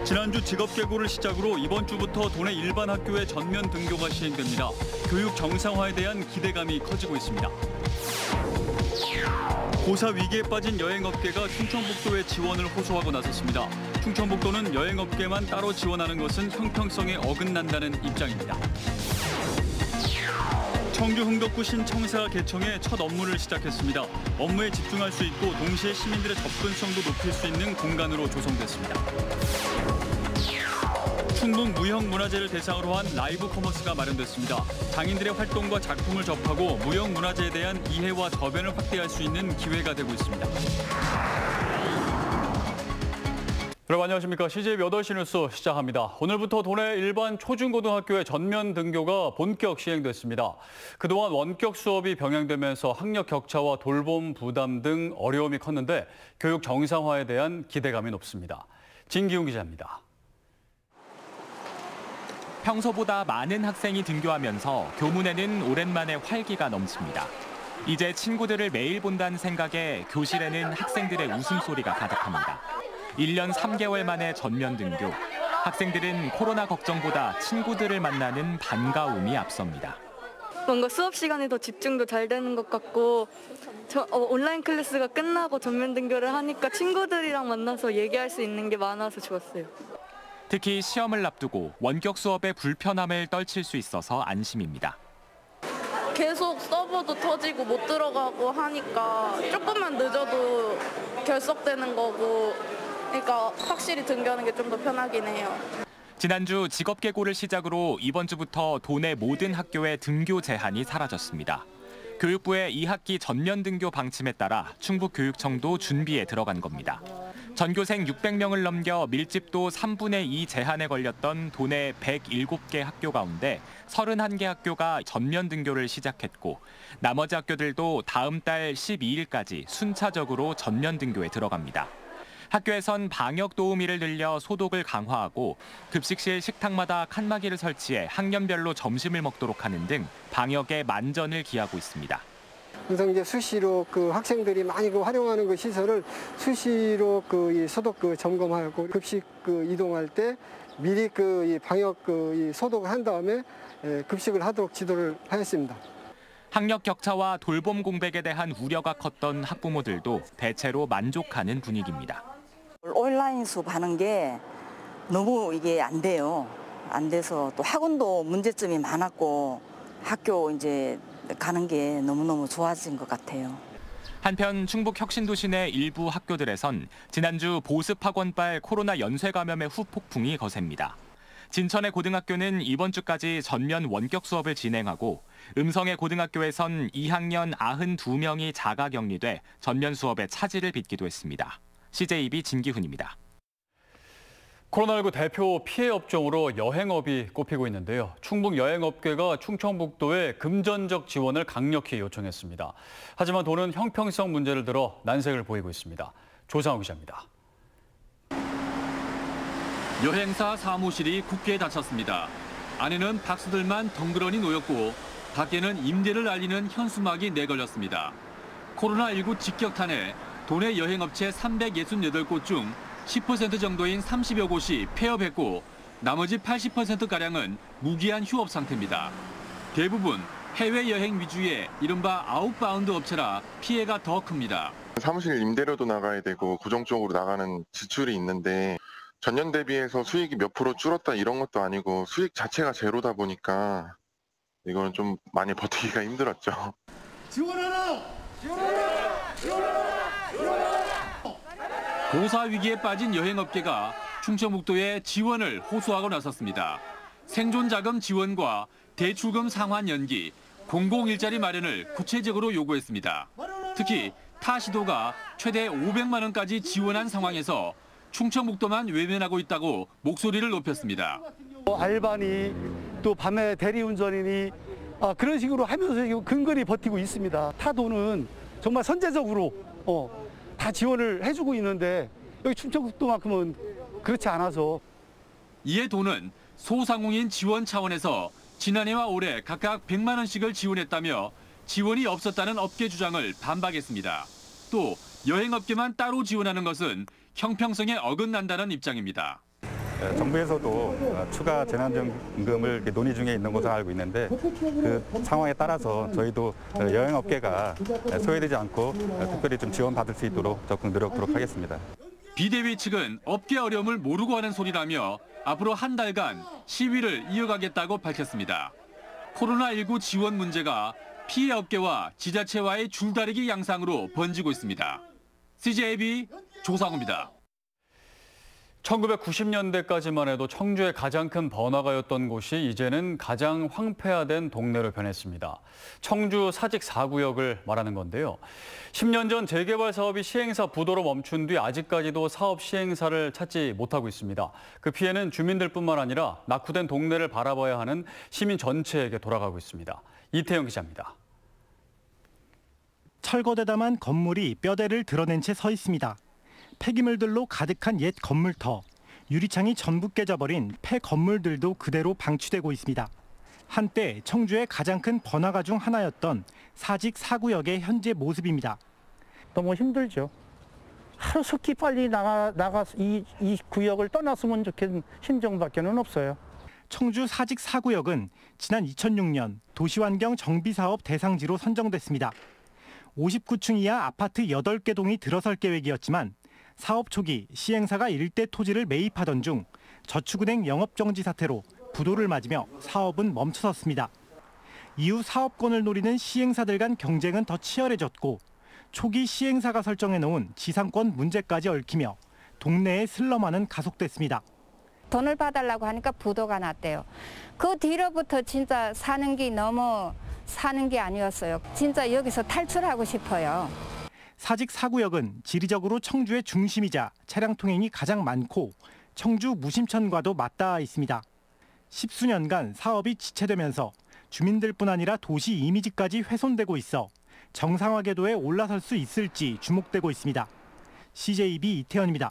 지난주 직업계고를 시작으로 이번 주부터 도내 일반 학교의 전면 등교가 시행됩니다. 교육 정상화에 대한 기대감이 커지고 있습니다. 고사 위기에 빠진 여행업계가 충청북도에 지원을 호소하고 나섰습니다. 충청북도는 여행업계만 따로 지원하는 것은 형평성에 어긋난다는 입장입니다. 청주 흥덕구 신청사 개청에 첫 업무를 시작했습니다. 업무에 집중할 수 있고 동시에 시민들의 접근성도 높일 수 있는 공간으로 조성됐습니다. 충북 무형문화재를 대상으로 한 라이브 커머스가 마련됐습니다. 장인들의 활동과 작품을 접하고 무형문화재에 대한 이해와 저변을 확대할 수 있는 기회가 되고 있습니다. 여러분 안녕하십니까. CJ 8시 뉴스 시작합니다. 오늘부터 도내 일반 초중고등학교의 전면 등교가 본격 시행됐습니다. 그동안 원격 수업이 병행되면서 학력 격차와 돌봄 부담 등 어려움이 컸는데 교육 정상화에 대한 기대감이 높습니다. 진기훈 기자입니다. 평소보다 많은 학생이 등교하면서 교문에는 오랜만에 활기가 넘칩니다. 이제 친구들을 매일 본다는 생각에 교실에는 학생들의 웃음소리가 가득합니다. 1년 3개월 만에 전면 등교. 학생들은 코로나 걱정보다 친구들을 만나는 반가움이 앞섭니다. 뭔가 수업 시간에 더 집중도 잘 되는 것 같고 온라인 클래스가 끝나고 전면 등교를 하니까 친구들이랑 만나서 얘기할 수 있는 게 많아서 좋았어요. 특히 시험을 앞두고 원격 수업의 불편함을 떨칠 수 있어서 안심입니다. 계속 서버도 터지고 못 들어가고 하니까 조금만 늦어도 결석되는 거고 그러니까 확실히 등교하는 게 좀 더 편하긴 해요. 지난주 직업계고를 시작으로 이번 주부터 도내 모든 학교의 등교 제한이 사라졌습니다. 교육부의 2학기 전면 등교 방침에 따라 충북교육청도 준비에 들어간 겁니다. 전교생 600명을 넘겨 밀집도 3분의 2 제한에 걸렸던 도내 107개 학교 가운데 31개 학교가 전면 등교를 시작했고 나머지 학교들도 다음 달 12일까지 순차적으로 전면 등교에 들어갑니다. 학교에선 방역 도우미를 늘려 소독을 강화하고 급식실 식탁마다 칸막이를 설치해 학년별로 점심을 먹도록 하는 등 방역에 만전을 기하고 있습니다. 그래서 이제 수시로 학생들이 많이 활용하는 시설을 수시로 소독 점검하고 급식 이동할 때 미리 이 방역 소독을 한 다음에 급식을 하도록 지도를 하였습니다. 학력 격차와 돌봄 공백에 대한 우려가 컸던 학부모들도 대체로 만족하는 분위기입니다. 온라인 수업하는 게 너무 이게 안 돼요. 안 돼서 또 학원도 문제점이 많았고 학교 이제 가는 게 너무너무 좋아진 것 같아요. 한편 충북 혁신도시 내 일부 학교들에선 지난주 보습학원발 코로나 연쇄 감염의 후폭풍이 거셉니다. 진천의 고등학교는 이번 주까지 전면 원격 수업을 진행하고 음성의 고등학교에선 2학년 92명이 자가격리돼 전면 수업에 차질을 빚기도 했습니다. CJB 진기훈입니다. 코로나19 대표 피해 업종으로 여행업이 꼽히고 있는데요. 충북 여행업계가 충청북도에 금전적 지원을 강력히 요청했습니다. 하지만 도는 형평성 문제를 들어 난색을 보이고 있습니다. 조상우 기자입니다. 여행사 사무실이 굳게 닫혔습니다. 안에는 박스들만 덩그러니 놓였고 밖에는 임대를 알리는 현수막이 내걸렸습니다. 코로나19 직격탄에 도내 여행업체 368곳 중 10% 정도인 30여 곳이 폐업했고 나머지 80%가량은 무기한 휴업 상태입니다. 대부분 해외여행 위주의 이른바 아웃바운드 업체라 피해가 더 큽니다. 사무실 임대료도 나가야 되고 고정적으로 나가는 지출이 있는데 전년 대비해서 수익이 몇 프로 줄었다 이런 것도 아니고 수익 자체가 제로다 보니까 이건 좀 많이 버티기가 힘들었죠. 지원하라! 지원하라! 지원하라! 고사 위기에 빠진 여행업계가 충청북도에 지원을 호소하고 나섰습니다. 생존자금 지원과 대출금 상환 연기, 공공일자리 마련을 구체적으로 요구했습니다. 특히 타 시도가 최대 500만 원까지 지원한 상황에서 충청북도만 외면하고 있다고 목소리를 높였습니다. 알바니 또 밤에 대리운전이니 그런 식으로 하면서 근근히 버티고 있습니다. 타도는 정말 선제적으로 다 지원을 해주고 있는데 여기 충청북도만큼은 그렇지 않아서. 이에 도는 소상공인 지원 차원에서 지난해와 올해 각각 100만 원씩을 지원했다며 지원이 없었다는 업계 주장을 반박했습니다. 또 여행업계만 따로 지원하는 것은 형평성에 어긋난다는 입장입니다. 정부에서도 추가 재난지원금을 논의 중에 있는 것으로 알고 있는데 그 상황에 따라서 저희도 여행업계가 소외되지 않고 특별히 좀 지원받을 수 있도록 적극 노력하도록 하겠습니다. 비대위 측은 업계 어려움을 모르고 하는 소리라며 앞으로 한 달간 시위를 이어가겠다고 밝혔습니다. 코로나19 지원 문제가 피해 업계와 지자체와의 줄다리기 양상으로 번지고 있습니다. CJB 조상우입니다. 1990년대까지만 해도 청주의 가장 큰 번화가였던 곳이 이제는 가장 황폐화된 동네로 변했습니다. 청주 사직 4구역을 말하는 건데요. 10년 전 재개발 사업이 시행사 부도로 멈춘 뒤 아직까지도 사업 시행사를 찾지 못하고 있습니다. 그 피해는 주민들뿐만 아니라 낙후된 동네를 바라봐야 하는 시민 전체에게 돌아가고 있습니다. 이태영 기자입니다. 철거되다만 건물이 뼈대를 드러낸 채 서 있습니다. 폐기물들로 가득한 옛 건물터, 유리창이 전부 깨져버린 폐 건물들도 그대로 방치되고 있습니다. 한때 청주의 가장 큰 번화가 중 하나였던 사직 4구역의 현재 모습입니다. 너무 힘들죠. 하루속히 빨리 나가서 이 구역을 떠났으면 좋겠는 심정밖에는 없어요. 청주 사직 4구역은 지난 2006년 도시환경 정비사업 대상지로 선정됐습니다. 59층 이하 아파트 8개 동이 들어설 계획이었지만 사업 초기 시행사가 일대 토지를 매입하던 중 저축은행 영업정지 사태로 부도를 맞으며 사업은 멈춰섰습니다. 이후 사업권을 노리는 시행사들 간 경쟁은 더 치열해졌고 초기 시행사가 설정해놓은 지상권 문제까지 얽히며 동네의 슬럼화는 가속됐습니다. 돈을 봐달라고 하니까 부도가 났대요. 그 뒤로부터 진짜 사는 게 너무 사는 게 아니었어요. 진짜 여기서 탈출하고 싶어요. 사직 4구역은 지리적으로 청주의 중심이자 차량 통행이 가장 많고 청주 무심천과도 맞닿아 있습니다. 10수년간 사업이 지체되면서 주민들뿐 아니라 도시 이미지까지 훼손되고 있어 정상화 궤도에 올라설 수 있을지 주목되고 있습니다. CJB 이태현입니다.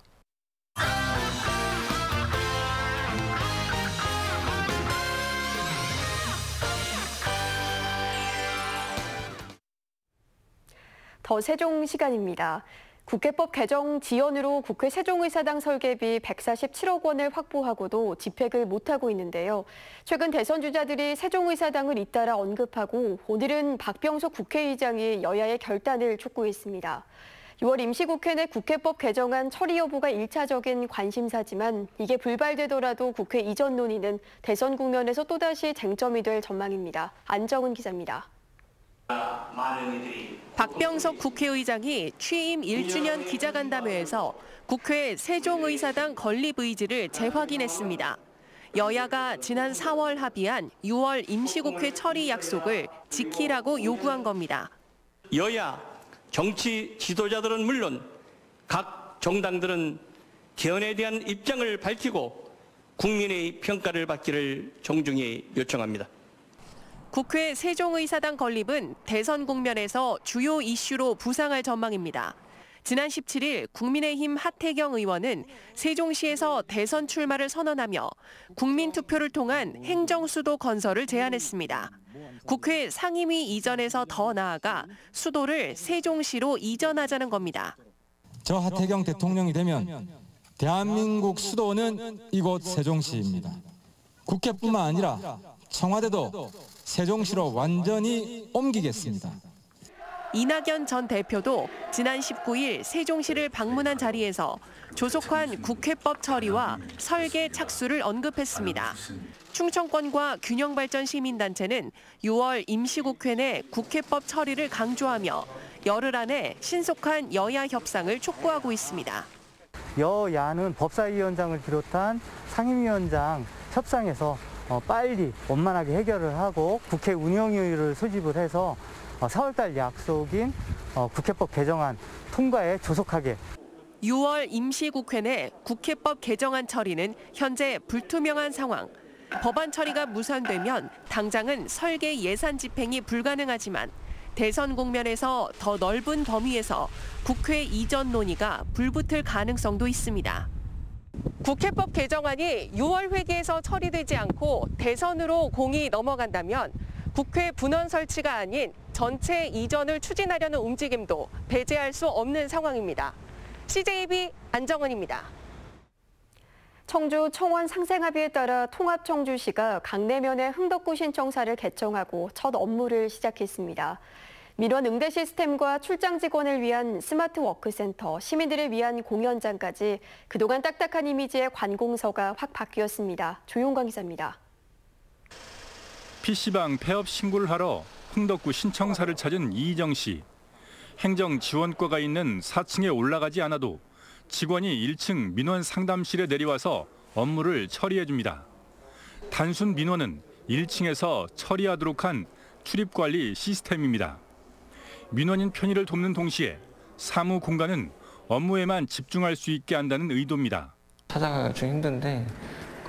더 세종 시간입니다. 국회법 개정 지연으로 국회 세종의사당 설계비 147억 원을 확보하고도 집행을 못하고 있는데요. 최근 대선 주자들이 세종의사당을 잇따라 언급하고 오늘은 박병석 국회의장이 여야의 결단을 촉구했습니다. 6월 임시국회 내 국회법 개정안 처리 여부가 1차적인 관심사지만 이게 불발되더라도 국회 이전 논의는 대선 국면에서 또다시 쟁점이 될 전망입니다. 안정은 기자입니다. 박병석 국회의장이 취임 1주년 기자간담회에서 국회 세종의사당 건립 의지를 재확인했습니다. 여야가 지난 4월 합의한 6월 임시국회 처리 약속을 지키라고 요구한 겁니다. 여야 정치 지도자들은 물론 각 정당들은 개헌에 대한 입장을 밝히고 국민의 평가를 받기를 정중히 요청합니다. 국회 세종의사당 건립은 대선 국면에서 주요 이슈로 부상할 전망입니다. 지난 17일 국민의힘 하태경 의원은 세종시에서 대선 출마를 선언하며 국민투표를 통한 행정수도 건설을 제안했습니다. 국회 상임위 이전에서 더 나아가 수도를 세종시로 이전하자는 겁니다. 저 하태경 대통령이 되면 대한민국 수도는 이곳 세종시입니다. 국회뿐만 아니라 청와대도 세종시로 완전히 옮기겠습니다. 이낙연 전 대표도 지난 19일 세종시를 방문한 자리에서 조속한 국회법 처리와 설계 착수를 언급했습니다. 충청권과 균형발전 시민단체는 6월 임시국회 내 국회법 처리를 강조하며 열흘 안에 신속한 여야 협상을 촉구하고 있습니다. 여야는 법사위원장을 비롯한 상임위원장 협상에서 빨리 원만하게 해결을 하고 국회 운영위를 소집을 해서 4월달 약속인 국회법 개정안 통과에 조속하게. 6월 임시국회 내 국회법 개정안 처리는 현재 불투명한 상황. 법안 처리가 무산되면 당장은 설계 예산 집행이 불가능하지만 대선 국면에서 더 넓은 범위에서 국회 이전 논의가 불붙을 가능성도 있습니다. 국회법 개정안이 6월 회기에서 처리되지 않고 대선으로 공이 넘어간다면 국회 분원 설치가 아닌 전체 이전을 추진하려는 움직임도 배제할 수 없는 상황입니다. CJB 안정은입니다. 청주 청원 상생합의에 따라 통합청주시가 강내면의 흥덕구 신청사를 개청하고 첫 업무를 시작했습니다. 민원 응대 시스템과 출장 직원을 위한 스마트 워크센터, 시민들을 위한 공연장까지 그동안 딱딱한 이미지의 관공서가 확 바뀌었습니다. 조용광 기자입니다. PC방 폐업 신고를 하러 흥덕구 신청사를 찾은 이희정 씨. 행정지원과가 있는 4층에 올라가지 않아도 직원이 1층 민원 상담실에 내려와서 업무를 처리해 줍니다. 단순 민원은 1층에서 처리하도록 한 출입관리 시스템입니다. 민원인 편의를 돕는 동시에 사무 공간은 업무에만 집중할 수 있게 한다는 의도입니다. 찾아가기가 좀 힘든데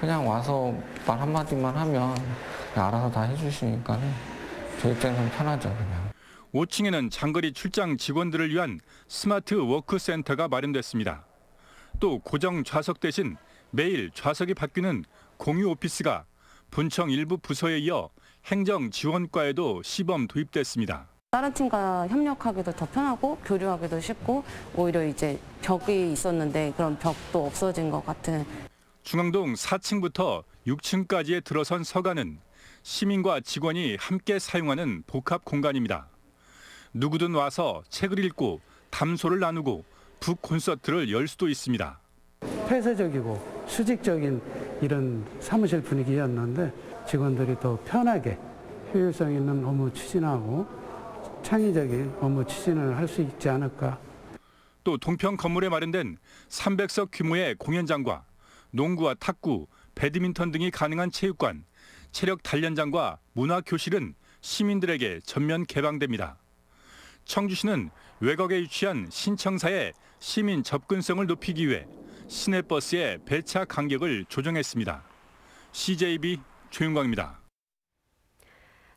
그냥 와서 말 한마디만 하면 그냥 알아서 다 해주시니까 저 입장에서는 편하죠. 그냥. 5층에는 장거리 출장 직원들을 위한 스마트 워크센터가 마련됐습니다. 또 고정 좌석 대신 매일 좌석이 바뀌는 공유 오피스가 본청 일부 부서에 이어 행정지원과에도 시범 도입됐습니다. 다른 팀과 협력하기도 더 편하고 교류하기도 쉽고 오히려 이제 벽이 있었는데 그런 벽도 없어진 것 같은. 중앙동 4층부터 6층까지에 들어선 서가는 시민과 직원이 함께 사용하는 복합 공간입니다. 누구든 와서 책을 읽고 담소를 나누고 북 콘서트를 열 수도 있습니다. 폐쇄적이고 수직적인 이런 사무실 분위기였는데 직원들이 더 편하게 효율성 있는 업무 추진하고 창의적인 업무 추진을 할 수 있지 않을까. 또 동평 건물에 마련된 300석 규모의 공연장과 농구와 탁구, 배드민턴 등이 가능한 체육관, 체력 단련장과 문화교실은 시민들에게 전면 개방됩니다. 청주시는 외곽에 위치한 신청사의 시민 접근성을 높이기 위해 시내버스의 배차 간격을 조정했습니다. CJB 조윤광입니다.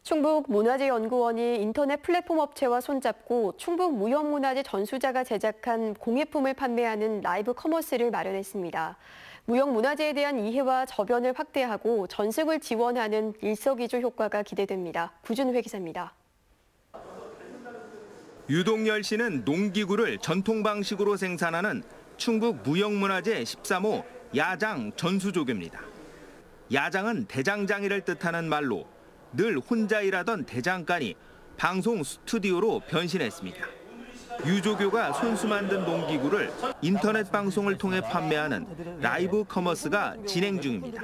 충북문화재연구원이 인터넷 플랫폼 업체와 손잡고 충북무형문화재 전수자가 제작한 공예품을 판매하는 라이브 커머스를 마련했습니다. 무형문화재에 대한 이해와 저변을 확대하고 전승을 지원하는 일석이조 효과가 기대됩니다. 구준회 기자입니다. 유동열 씨는 농기구를 전통 방식으로 생산하는 충북 무형문화재 13호 야장 전수조교입니다. 야장은 대장장이를 뜻하는 말로 늘 혼자 일하던 대장간이 방송 스튜디오로 변신했습니다. 유조교가 손수 만든 농기구를 인터넷 방송을 통해 판매하는 라이브 커머스가 진행 중입니다.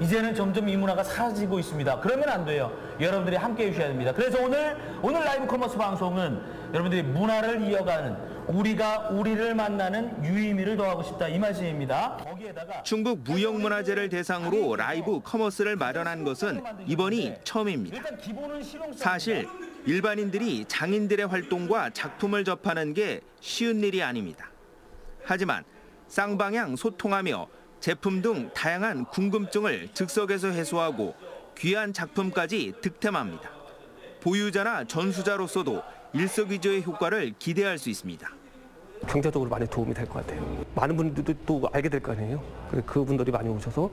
이제는 점점 이 문화가 사라지고 있습니다. 그러면 안 돼요. 여러분들이 함께해 주셔야 됩니다. 그래서 오늘 라이브 커머스 방송은 여러분들이 문화를 이어가는 우리가 우리를 만나는 유의미를 더하고 싶다 이 말씀입니다. 거기에다가 충북 무형문화재를 대상으로 라이브 커머스를 마련한 것은 이번이 처음입니다. 사실 일반인들이 장인들의 활동과 작품을 접하는 게 쉬운 일이 아닙니다. 하지만 쌍방향 소통하며 제품 등 다양한 궁금증을 즉석에서 해소하고 귀한 작품까지 득템합니다. 보유자나 전수자로서도 일석이조의 효과를 기대할 수 있습니다. 경제적으로 많이 도움이 될 것 같아요. 많은 분들도 또 알게 될 거 아니에요. 그분들이 많이 오셔서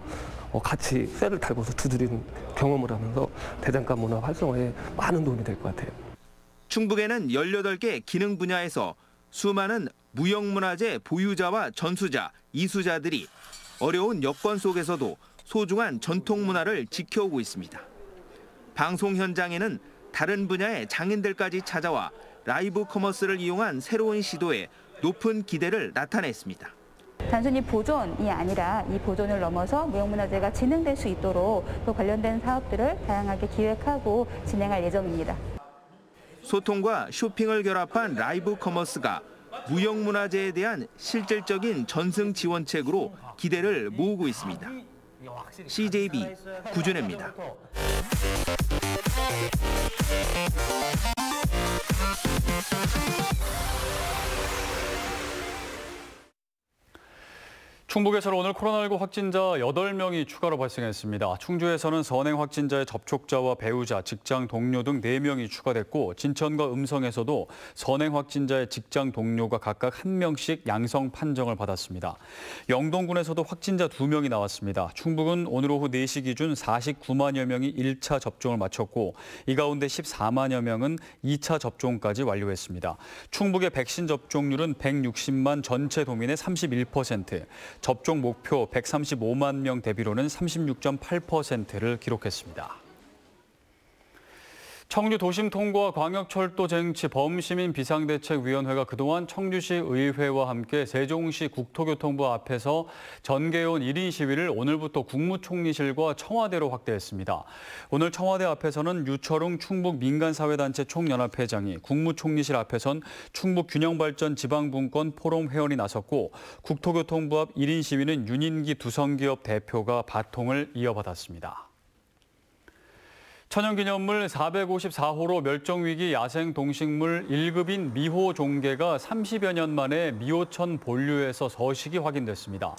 같이 쇠를 달고서 두드리는 경험을 하면서 대장간 문화 활성화에 많은 도움이 될 것 같아요. 충북에는 18개 기능 분야에서 수많은 무형문화재 보유자와 전수자, 이수자들이 어려운 여건 속에서도 소중한 전통 문화를 지켜오고 있습니다. 방송 현장에는 다른 분야의 장인들까지 찾아와 라이브 커머스를 이용한 새로운 시도에 높은 기대를 나타냈습니다. 단순히 보존이 아니라 이 보존을 넘어서 무형문화재가 진행될 수 있도록 또 관련된 사업들을 다양하게 기획하고 진행할 예정입니다. 소통과 쇼핑을 결합한 라이브 커머스가 무형문화재에 대한 실질적인 전승 지원책으로 기대를 모으고 있습니다. CJB 구준혜입니다. 충북에서는 오늘 코로나19 확진자 8명이 추가로 발생했습니다. 충주에서는 선행 확진자의 접촉자와 배우자, 직장 동료 등 4명이 추가됐고 진천과 음성에서도 선행 확진자의 직장 동료가 각각 1명씩 양성 판정을 받았습니다. 영동군에서도 확진자 2명이 나왔습니다. 충북은 오늘 오후 4시 기준 49만여 명이 1차 접종을 마쳤고 이 가운데 14만여 명은 2차 접종까지 완료했습니다. 충북의 백신 접종률은 160만 전체 도민의 31%, 접종 목표 135만 명 대비로는 36.8%를 기록했습니다. 청주 도심통과 광역철도 쟁취 범시민 비상대책위원회가 그동안 청주시 의회와 함께 세종시 국토교통부 앞에서 전개해온 1인 시위를 오늘부터 국무총리실과 청와대로 확대했습니다. 오늘 청와대 앞에서는 유철웅 충북 민간사회단체 총연합회장이, 국무총리실 앞에선 충북균형발전 지방분권 포럼 회원이 나섰고, 국토교통부 앞 1인 시위는 윤인기 두성기업 대표가 바통을 이어받았습니다. 천연기념물 454호로 멸종위기 야생동식물 1급인 미호종개가 30여 년 만에 미호천 본류에서 서식이 확인됐습니다.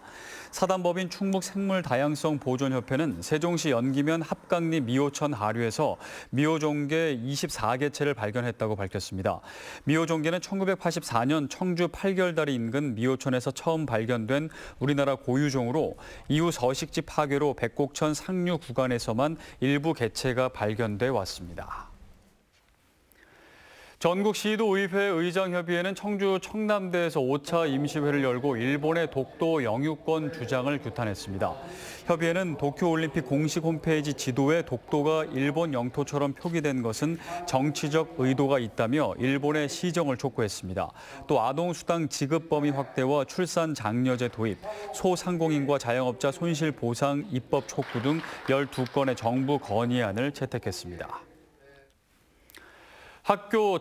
사단법인 충북생물다양성보존협회는 세종시 연기면 합강리 미호천 하류에서 미호종개 24개체를 발견했다고 밝혔습니다. 미호종개는 1984년 청주 8결다리 인근 미호천에서 처음 발견된 우리나라 고유종으로 이후 서식지 파괴로 백곡천 상류 구간에서만 일부 개체가 발견돼 왔습니다. 전국시도의회 의장협의회는 청주 청남대에서 5차 임시회를 열고 일본의 독도 영유권 주장을 규탄했습니다. 협의회는 도쿄올림픽 공식 홈페이지 지도에 독도가 일본 영토처럼 표기된 것은 정치적 의도가 있다며 일본의 시정을 촉구했습니다. 또 아동수당 지급 범위 확대와 출산 장려제 도입, 소상공인과 자영업자 손실보상 입법 촉구 등 12건의 정부 건의안을 채택했습니다.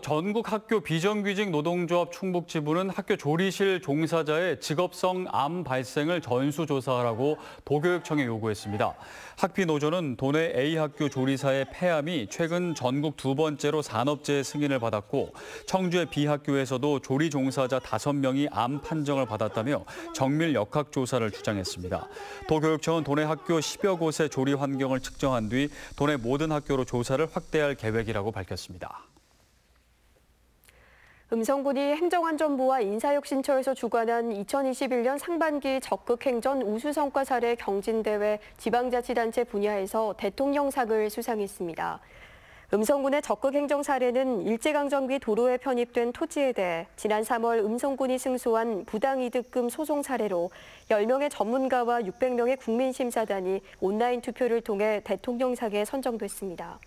전국 학교 비정규직 노동조합 충북지부는 학교 조리실 종사자의 직업성 암 발생을 전수조사하라고 도교육청에 요구했습니다. 학비노조는 도내 A학교 조리사의 폐암이 최근 전국 두 번째로 산업재해 승인을 받았고, 청주의 B학교에서도 조리 종사자 5명이 암 판정을 받았다며 정밀 역학조사를 주장했습니다. 도교육청은 도내 학교 10여 곳의 조리 환경을 측정한 뒤 도내 모든 학교로 조사를 확대할 계획이라고 밝혔습니다. 음성군이 행정안전부와 인사혁신처에서 주관한 2021년 상반기 적극행전 우수성과 사례 경진대회 지방자치단체 분야에서 대통령상을 수상했습니다. 음성군의 적극행정 사례는 일제강점기 도로에 편입된 토지에 대해 지난 3월 음성군이 승소한 부당이득금 소송 사례로 10명의 전문가와 600명의 국민심사단이 온라인 투표를 통해 대통령상에 선정됐습니다.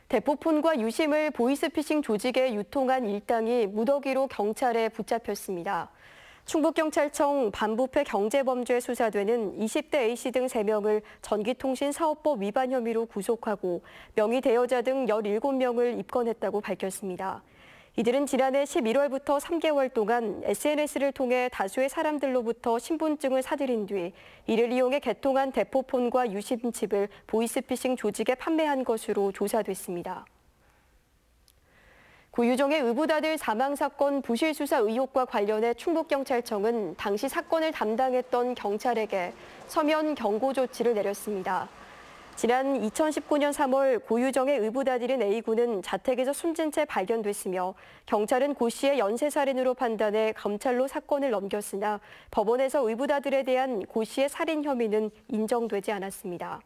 대포폰과 유심을 보이스피싱 조직에 유통한 일당이 무더기로 경찰에 붙잡혔습니다. 충북경찰청 반부패 경제범죄 수사대는 20대 A씨 등 3명을 전기통신사업법 위반 혐의로 구속하고 명의 대여자 등 17명을 입건했다고 밝혔습니다. 이들은 지난해 11월부터 3개월 동안 SNS를 통해 다수의 사람들로부터 신분증을 사들인 뒤 이를 이용해 개통한 대포폰과 유심칩을 보이스피싱 조직에 판매한 것으로 조사됐습니다. 고유정의 의붓아들 사망 사건 부실 수사 의혹과 관련해 충북경찰청은 당시 사건을 담당했던 경찰에게 서면 경고 조치를 내렸습니다. 지난 2019년 3월 고유정의 의붓아들인 A군은 자택에서 숨진 채 발견됐으며 경찰은 고 씨의 연쇄살인으로 판단해 검찰로 사건을 넘겼으나 법원에서 의붓아들에 대한 고 씨의 살인 혐의는 인정되지 않았습니다.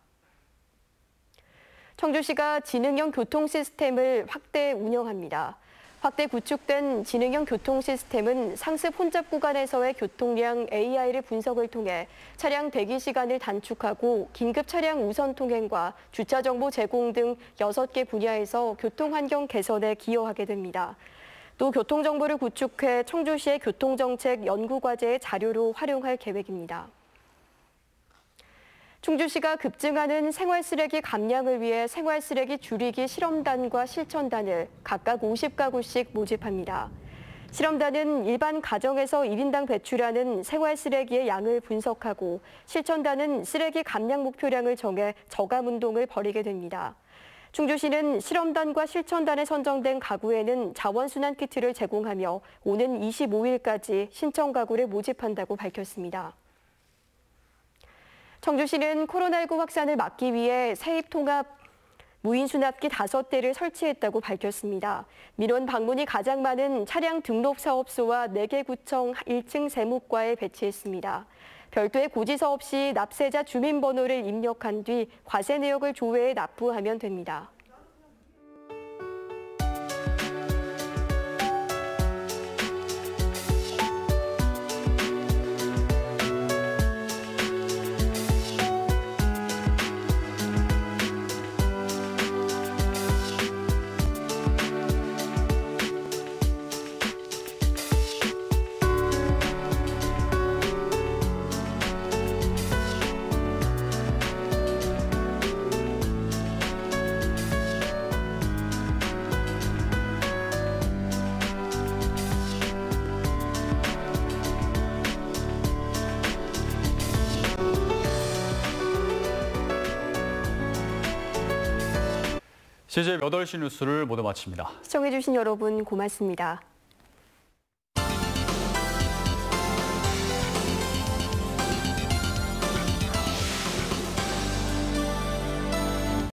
청주시가 지능형 교통 시스템을 확대 운영합니다. 확대 구축된 지능형 교통 시스템은 상습 혼잡 구간에서의 교통량 AI를 분석을 통해 차량 대기 시간을 단축하고 긴급 차량 우선 통행과 주차 정보 제공 등 6개 분야에서 교통 환경 개선에 기여하게 됩니다. 또 교통 정보를 구축해 청주시의 교통정책 연구과제의 자료로 활용할 계획입니다. 충주시가 급증하는 생활쓰레기 감량을 위해 생활쓰레기 줄이기 실험단과 실천단을 각각 50가구씩 모집합니다. 실험단은 일반 가정에서 1인당 배출하는 생활쓰레기의 양을 분석하고 실천단은 쓰레기 감량 목표량을 정해 저감 운동을 벌이게 됩니다. 충주시는 실험단과 실천단에 선정된 가구에는 자원순환 키트를 제공하며 오는 25일까지 신청 가구를 모집한다고 밝혔습니다. 청주시는 코로나19 확산을 막기 위해 세입통합 무인수납기 5대를 설치했다고 밝혔습니다. 민원 방문이 가장 많은 차량 등록사업소와 4개 구청 1층 세무과에 배치했습니다. 별도의 고지서 없이 납세자 주민번호를 입력한 뒤 과세 내역을 조회해 납부하면 됩니다. CJ 8시 뉴스를 모두 마칩니다. 시청해주신 여러분 고맙습니다.